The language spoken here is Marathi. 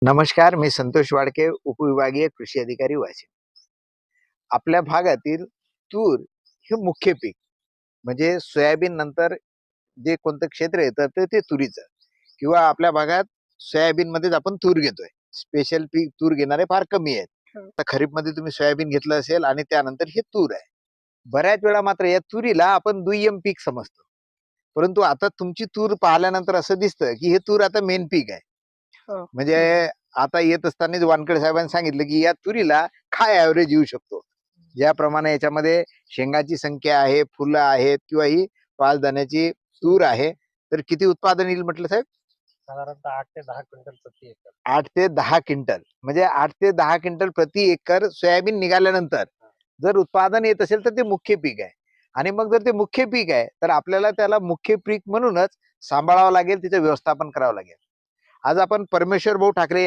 नमस्कार, मी संतोष वाडके, उपविभागीय कृषी अधिकारी वाशिम. आपल्या भागातील तूर हे मुख्य पीक म्हणजे सोयाबीन नंतर जे कोणतं क्षेत्र येतं तर ते तुरीचं किंवा आपल्या भागात सोयाबीन मध्येच आपण तूर घेतोय. स्पेशल पीक तूर घेणारे फार कमी आहेत. आता खरीपमध्ये तुम्ही सोयाबीन घेतलं असेल आणि त्यानंतर हे तूर आहे. बऱ्याच वेळा मात्र या तुरीला आपण दुय्यम पीक समजतो. परंतु आता तुमची तूर पाहिल्यानंतर असं दिसतं की हे तूर आता मेन पीक आहे. म्हणजे आता येत असतानाच वानखेडे साहेबांनी सांगितलं की या तुरीला काय ऍव्हरेज येऊ शकतो. ज्याप्रमाणे याच्यामध्ये शेंगाची संख्या आहे, फुलं आहेत किंवा ही 5 दाण्याची तूर आहे, तर किती उत्पादन येईल म्हटलं साहेब? साधारणतः 8 ते 10 क्विंटल प्रति एकर. 8 ते 10 क्विंटल. म्हणजे 8 ते 10 क्विंटल प्रति एकर सोयाबीन निघाल्यानंतर जर उत्पादन येत असेल तर ते मुख्य पीक आहे. आणि मग जर ते मुख्य पीक आहे तर आपल्याला त्याला मुख्य पीक म्हणूनच सांभाळावं लागेल, तिचं व्यवस्थापन करावं लागेल. आज आपण परमेश्वर भाऊ ठाकरे